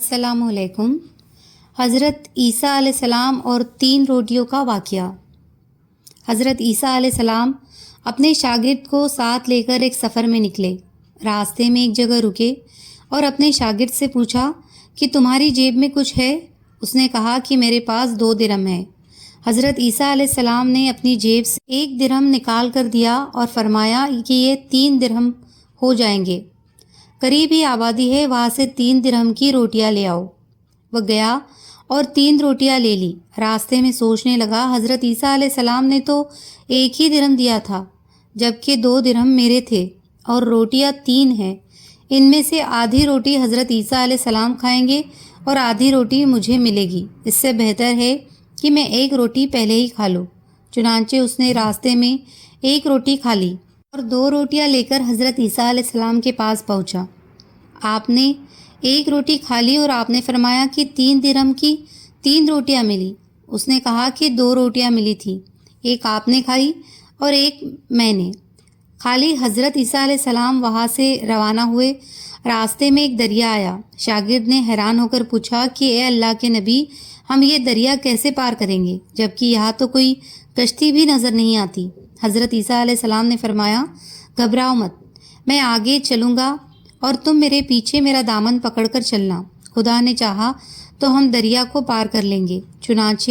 السلام علیکم۔ حضرت عیسیٰ علیہ السلام اور 3 روٹیوں کا واقعہ۔ حضرت عیسیٰ علیہ السلام اپنے شاگرد کو ساتھ لے کر ایک سفر میں نکلے۔ راستے میں ایک جگہ رکے اور اپنے شاگرد سے پوچھا کہ تمہاری جیب میں کچھ ہے؟ اس نے کہا کہ میرے پاس 2 درہم ہے۔ حضرت عیسیٰ علیہ السلام نے اپنی جیب سے 1 درہم نکال کر دیا اور فرمایا کہ یہ 3 درہم ہو جائیں گے، قریب ہی آبادی ہے، وہاں سے 3 درہم کی روٹیاں لے آؤ۔ وہ گیا اور 3 روٹیاں لے لی۔ راستے میں سوچنے لگا، حضرت عیسیٰ علیہ السلام نے تو 1 ہی درہم دیا تھا، جبکہ 2 درہم میرے تھے اور روٹیاں 3 ہیں۔ ان میں سے آدھی روٹی حضرت عیسیٰ علیہ السلام کھائیں گے اور آدھی روٹی مجھے ملے گی۔ اس سے بہتر ہے کہ میں 1 روٹی پہلے ہی کھا لوں۔ چنانچہ اس نے راستے میں 1 روٹی کھا لی اور 2 روٹیاں لے کر حضرت عیسیٰ علیہ السلام کے پاس پہنچا۔ آپ نے 1 روٹی کھا لی اور آپ نے فرمایا کہ 3 درہم کی 3 روٹیاں ملی۔ اس نے کہا کہ 2 روٹیاں ملی تھی، 1 آپ نے کھائی اور 1 میں نے کھا لی۔ حضرت عیسیٰ علیہ السلام وہاں سے روانہ ہوئے۔ راستے میں ایک دریا آیا۔ شاگرد نے حیران ہو کر پوچھا کہ اے اللہ کے نبی، ہم یہ دریا کیسے پار کریں گے، جبکہ یہاں تو کوئی کشتی بھی نظر نہیں آتی؟ حضرت عیسیٰ علیہ السلام نے فرمایا، گھبراؤ مت، میں آگے چلوں گا اور تم میرے پیچھے میرا دامن پکڑ کر چلنا، خدا نے چاہا تو ہم دریا کو پار کر لیں گے۔ چنانچہ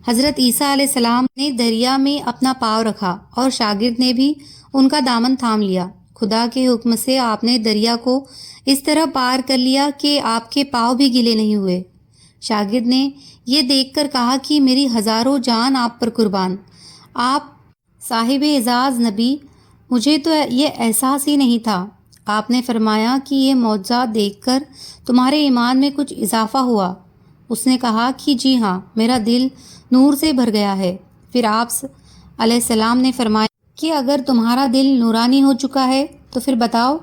حضرت عیسیٰ علیہ السلام نے دریا میں اپنا پاؤں رکھا اور شاگرد نے بھی ان کا دامن تھام لیا۔ خدا کے حکم سے آپ نے دریا کو اس طرح پار کر لیا کہ آپ کے پاؤں بھی گیلے نہیں ہوئے۔ شاگرد نے یہ دیکھ کر کہا کہ میری ہزاروں جان آپ پر قربان، آپ صاحب اعزاز نبی، مجھے تو یہ احساس ہی نہیں تھا۔ آپ نے فرمایا کہ یہ معجزات دیکھ کر تمہارے ایمان میں کچھ اضافہ ہوا؟ اس نے کہا کہ جی ہاں، میرا دل نور سے بھر گیا ہے۔ پھر آپ علیہ السلام نے فرمایا کہ اگر تمہارا دل نورانی ہو چکا ہے تو پھر بتاؤ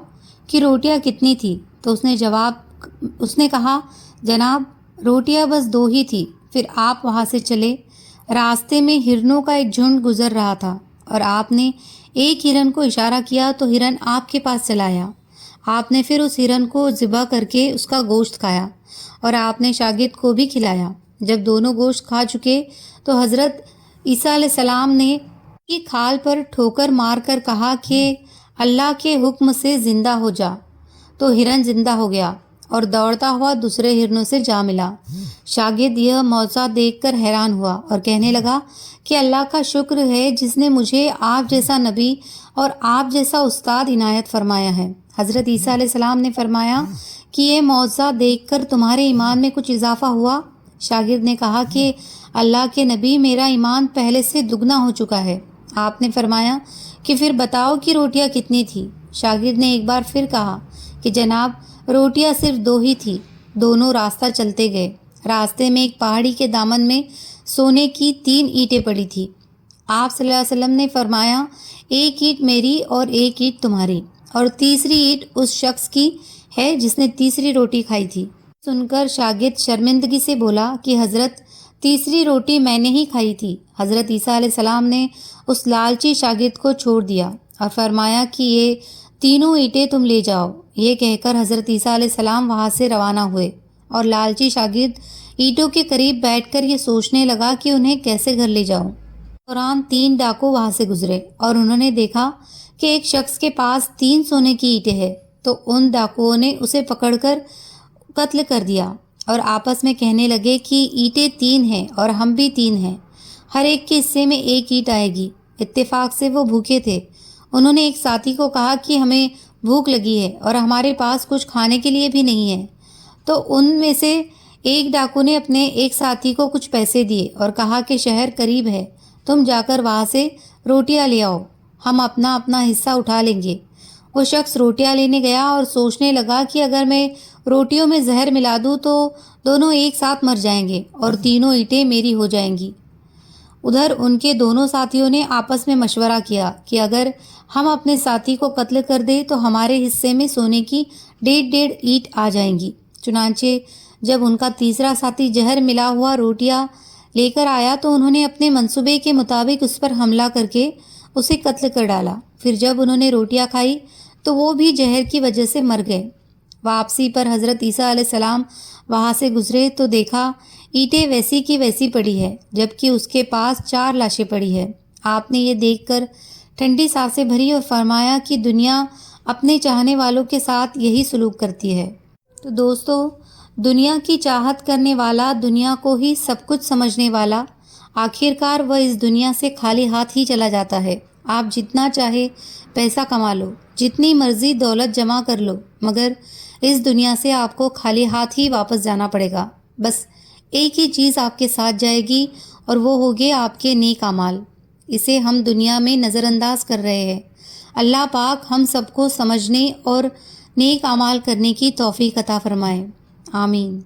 کہ روٹیاں کتنی تھی؟ تو اس نے کہا، جناب روٹیاں بس 2 ہی تھی۔ پھر آپ وہاں سے چلے۔ راستے میں ہرنوں کا ایک جھنڈ گزر رہا تھا اور آپ نے ایک ہرن کو اشارہ کیا تو ہرن آپ کے پاس چلا آیا۔ آپ نے پھر اس ہرن کو ذبح کر کے اس کا گوشت کھایا اور آپ نے شاگرد کو بھی کھلایا۔ جب دونوں گوشت کھا چکے تو حضرت عیسیٰ علیہ السلام نے کی کھال پر ٹھوکر مار کر کہا کہ اللہ کے حکم سے زندہ ہو جا، تو ہرن زندہ ہو گیا اور دوڑتا ہوا دوسرے ہرنوں سے جا ملا۔ شاگرد یہ معجزہ دیکھ کر حیران ہوا اور کہنے لگا کہ اللہ کا شکر ہے جس نے مجھے آپ جیسا نبی اور آپ جیسا استاد عنایت فرمایا ہے۔ حضرت عیسیٰ علیہ السلام نے فرمایا کہ یہ معجزہ دیکھ کر تمہارے ایمان میں کچھ اضافہ ہوا؟ شاگرد نے کہا کہ اللہ کے نبی، میرا ایمان پہلے سے دگنا ہو چکا ہے۔ آپ نے فرمایا کہ پھر بتاؤ کہ روٹیاں کتنی تھی؟ شاگرد نے ایک بار پھر کہا کہ جناب روٹیاں صرف 2 ہی تھی۔ دونوں راستہ چلتے گئے۔ راستے میں ایک پہاڑی کے دامن میں سونے کی 3 اینٹیں پڑی تھی۔ آپ صلی اللہ علیہ وسلم نے فرمایا، 1 اینٹ میری اور 1 اینٹ تمہاری، اور تیسری اینٹ اس شخص کی ہے جس نے تیسری روٹی کھائی تھی۔ سن کر شاگرد شرمندگی سے بولا کہ حضرت تیسری روٹی میں نے ہی کھائی تھی۔ حضرت عیسیٰ علیہ السلام نے اس لالچی شاگرد کو چھوڑ دیا اور فرمایا کہ یہ 3 اینٹیں تم لے جاؤ۔ یہ کہہ کر حضرت عیسیٰ علیہ السلام وہاں سے روانہ ہوئے اور لالچی شاگرد اینٹوں کے قریب بیٹھ کر یہ سوچنے لگا کہ انہیں کیسے گھر لے جاؤں۔ دوران 3 ڈاکو وہاں سے گزرے اور انہوں نے دیکھا کہ ایک شخص کے پاس 3 سونے کی اینٹیں ہیں، تو ان ڈاکوؤں نے اسے پکڑ کر قتل کر دیا اور آپس میں کہنے لگے کہ اینٹیں 3 ہیں اور ہم بھی 3 ہیں، ہر ایک کے حصے میں 1 اینٹ آئے گی۔ اتفاق سے وہ بھوکے تھے۔ انہوں نے ایک ساتھی کو کہا کہ ہمیں بھوک لگی ہے اور ہمارے پاس کچھ کھانے کے لیے بھی نہیں ہے۔ تو ان میں سے ایک ڈاکو نے اپنے ایک ساتھی کو کچھ پیسے دیے اور کہا کہ شہر قریب ہے، تم جا کر وہاں سے روٹیاں لے آؤ، ہم اپنا اپنا حصہ اٹھا لیں گے۔ وہ شخص روٹیاں لینے گیا اور سوچنے لگا کہ اگر میں روٹیوں میں زہر ملا دوں تو دونوں ایک ساتھ مر جائیں گے اور 3 اینٹیں میری ہو جائیں گی۔ ادھر ان کے دونوں ساتھیوں نے آپس میں مشورہ کیا کہ اگر ہم اپنے ساتھی کو قتل کر دیں تو ہمارے حصے میں سونے کی 1.5 اینٹ آ جائیں گی۔ چنانچہ جب ان کا تیسرا ساتھی زہر ملا ہوا روٹیاں لے کر آیا تو انہوں نے اپنے منصوبے کے مطابق اس پر حملہ کر کے اسے قتل کر ڈالا۔ پھر جب انہوں نے روٹیاں کھائی تو وہ بھی زہر کی وجہ سے مر گئے۔ واپسی پر حضرت عیسیٰ علیہ السلام وہاں سے گزرے تو دیکھا اینٹیں ویسی کی ویسی پڑی ہے، جبکہ اس کے پاس 4 لاشیں پڑی ہے۔ آپ نے یہ دیکھ کر ٹھنڈی سانسیں بھری اور فرمایا کہ دنیا اپنے چاہنے والوں کے ساتھ یہی سلوک کرتی ہے۔ تو دوستو، دنیا کی چاہت کرنے والا، دنیا کو ہی سب کچھ سمجھنے والا، آخرکار وہ اس دنیا سے خالی ہاتھ ہی چلا جاتا ہے۔ آپ جتنا چاہے پیسہ کما لو، جتنی مرضی دولت جمع کر لو، مگر اس دنیا سے آپ کو خالی ہاتھ ہی واپس جانا پڑے گا۔ بس ایک ہی چیز آپ کے ساتھ جائے گی اور وہ ہوگے آپ کے نیک اعمال۔ اسے ہم دنیا میں نظر انداز کر رہے ہیں۔ اللہ پاک ہم سب کو سمجھنے اور نیک اعمال کرنے کی توفیق عطا فرمائے۔ آمین۔